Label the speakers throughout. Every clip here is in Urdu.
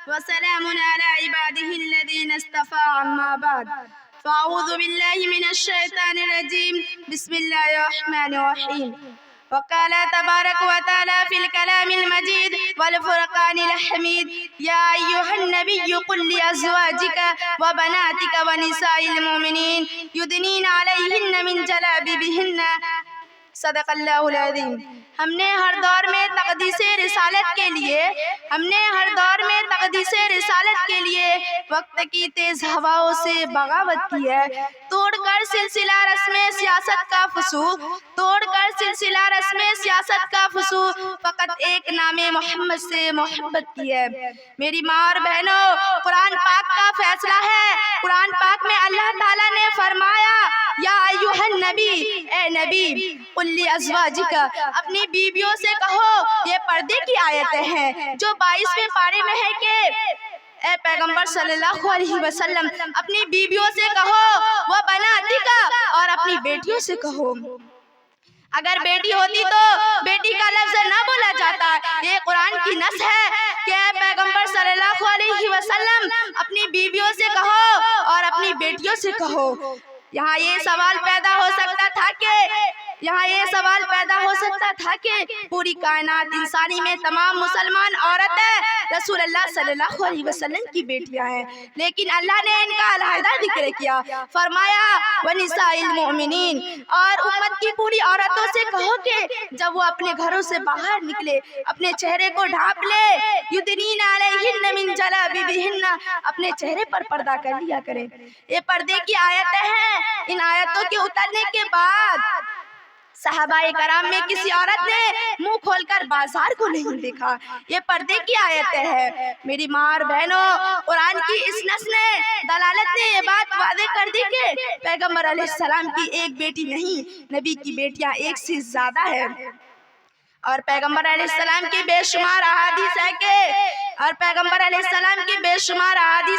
Speaker 1: وسلام على عباده الذين اصطفى أما بعد فأعوذ بالله من الشيطان الرجيم بسم الله الرحمن الرحيم وقال تبارك وتعالى في الكلام المجيد والفرقان الحميد يا أيها النبي قل لأزواجك وبناتك ونساء المؤمنين يدنين عليهن من جلابيبهن صدق اللہ العظیم۔ ہم نے ہر دور میں تقدیس رسالت کے لیے وقت کی تیز ہواؤں سے بغاوت کی ہے، توڑ کر سلسلہ رسم سیاست کا فسوق فقط ایک نام محمد سے محبت کی ہے۔ میری ماں اور بہنوں، قرآن پاک کا فیصلہ ہے۔ قرآن پاک میں اللہ تعالیٰ نے فرمایا یا ایھا النبی، اے نبی، قل لازواجک، اپنی بیویوں سے کہو، یہ پردے کی آیتیں ہیں جو 22ویں پارے میں ہے کہ اے پیغمبر صلی اللہ علیہ وسلم اپنی بیویوں سے کہو، وہ بناتک، اور اپنی بیٹیوں سے کہو۔ اگر بیٹی ہوتی تو بیٹی کا لفظ نہ بولا جاتا۔ یہ قرآن کی نص ہے کہ اے پیغمبر صلی اللہ علیہ وسلم اپنی بیویوں سے کہو اور اپنی بیٹیوں سے کہو۔ یہاں یہ سوال پیدا ہو سکتا تھا کہ پوری کائنات انسانی میں تمام مسلمان عورتیں رسول اللہ صلی اللہ علیہ وسلم کی بیٹیاں ہیں، لیکن اللہ نے ان کا علیحدہ ذکر کیا، فرمایا وَنِسَاءِ الْمُؤْمِنِينَ، اور امت کی پوری عورتوں سے کہو کہ جب وہ اپنے گھروں سے باہر نکلے اپنے چہرے کو ڈھانپ لے، یُدْنِینَ عَلَیہِنَّ مِن جَلَابِیبِہِنَّ، اپنے چہرے پر پردہ کر لیا کریں۔ یہ پردے کی آیتیں ہیں۔ ان آیتوں کے اترنے کے بعد صحابہ کرام میں کسی عورت نے منہ کھول کر بازار کو نہیں دیکھا۔ یہ پردے کی آیتیں ہیں۔ میری ماں اور بہنوں، قرآن کی اس نص نے دلالت نے یہ بات واضح کر دی کہ پیغمبر علیہ السلام کی ایک بیٹی نہیں، نبی کی بیٹیاں ایک سے زیادہ ہیں، اور پیغمبر علیہ السلام کی بے شمار احادیث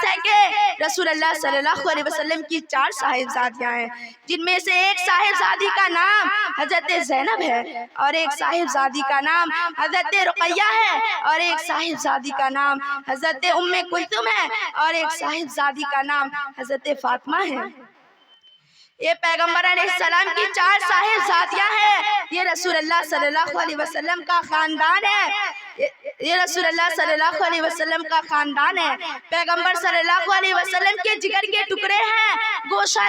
Speaker 1: ہے کہ رسول اللہ صلی اللہ علیہ وسلم کی 4 صاحبزادیاں ہیں، جن میں سے ایک صاحبزادی کا نام حضرت زینب ہے، اور ایک صاحبزادی کا نام حضرت رقیہ ہے، اور ایک صاحبزادی کا نام حضرت ام کلثوم ہے، اور ایک صاحبزادی کا نام حضرت فاطمہ ہے۔ یہ پیغمبر علیہ السلام کی 4 صاحبزادیاں ہیں۔ یہ رسول اللہ صلی اللہ علیہ وسلم کا خاندان ہے۔ پیغمبر صلی اللہ علیہ وسلم کے جگر کے ٹکڑے ہیں، گوشہ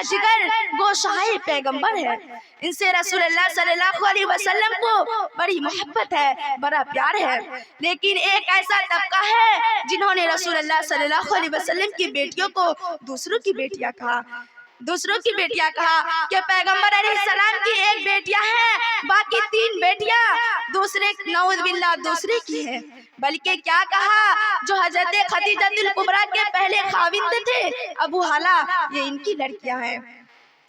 Speaker 1: پیغمبر ہے۔ ان سے رسول اللہ صلی اللہ علیہ وسلم کو بڑی محبت ہے، بڑا پیار ہے، لیکن ایک ایسا طبقہ ہے جنہوں نے رسول اللہ صلی اللہ علیہ وسلم کی بیٹیوں کو دوسروں کی بیٹیاں کہا کہ پیغمبر علیہ السلام کی ایک بیٹیاں ہیں، باقی 3 بیٹیاں نعوذ باللہ دوسرے کی ہیں۔ بلکہ کیا کہا، جو حضرت خدیجہ الکبریٰ کے پہلے خاوند تھے ابو حالہ، یہ ان کی لڑکیاں ہیں۔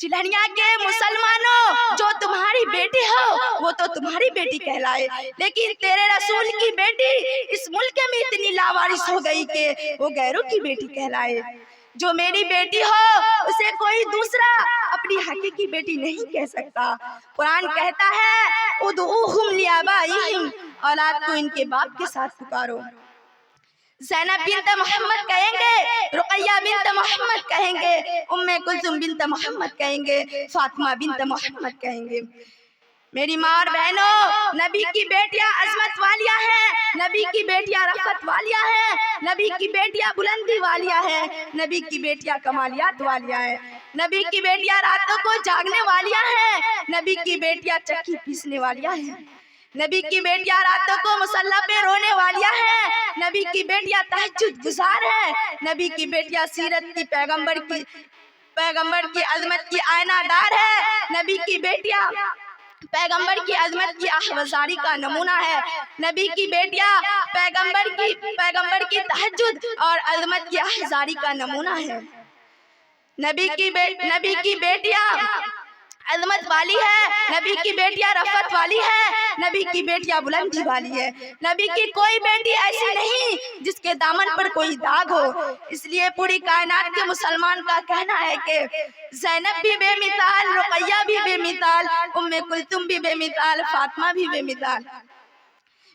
Speaker 1: چلہنیا کے مسلمانوں، جو تمہاری بیٹی ہو وہ تو تمہاری بیٹی کہلائے، لیکن تیرے رسول کی بیٹی اس ملک میں اتنی لاوارث ہو گئی کہ وہ غیروں کی بیٹی کہلائے۔ جو میری بیٹی ہو اسے کوئی دوسرا اپنی حقیقی بیٹی نہیں کہہ سکتا۔ قرآن کہتا ہے ادعوہم لآبائہم، اولاد کو ان کے باپ کے ساتھ پکارو۔ زینب بنت محمد کہیں گے، رقیہ بنت محمد کہیں گے، ام کلثوم بنت محمد کہیں گے، فاطمہ بنت محمد کہیں گے۔ میری ماں اور بہنوں، نبی کی بیٹیاں عظمت والیاں ہیں، نبی کی بیٹیاں رفعت والیاں ہیں، نبی کی بیٹیاں بلندی والیاں ہیں، نبی کی بیٹیاں کمالیات والیاں ہیں، نبی کی بیٹیاں راتوں کو جاگنے والیاں ہیں، نبی کی بیٹیاں چکی پیسنے والیاں ہیں، نبی کی بیٹیاں راتوں کو مصلی پہ رونے والیاں ہیں، نبی کی بیٹیاں تہجد گزار ہیں، نبی کی بیٹیاں سیرت کی پیغمبر کی عظمت کی آئینہ دار ہے، نبی کی بیٹیاں پیغمبر کی عظمت کی آہوازاری کا نمونہ ہے، نبی کی بیٹیاں پیغمبر کی تہجد اور عظمت کی آہوازاری کا نمونہ ہے۔ نبی کی بیٹیاں عظمت والی ہے، نبی کی بیٹیاں رفعت والی ہے، نبی کی بیٹیاں بلندی والی ہے۔ نبی کی کوئی بیٹی ایسی نہیں جس کے دامن پر کوئی داغ ہو۔ اس لیے پوری کائنات کے مسلمان کا کہنا ہے کہ زینب بھی بے مثال، رقیہ بھی بے مثال، ام کلثوم بھی بے مثال، فاطمہ بھی بے مثال۔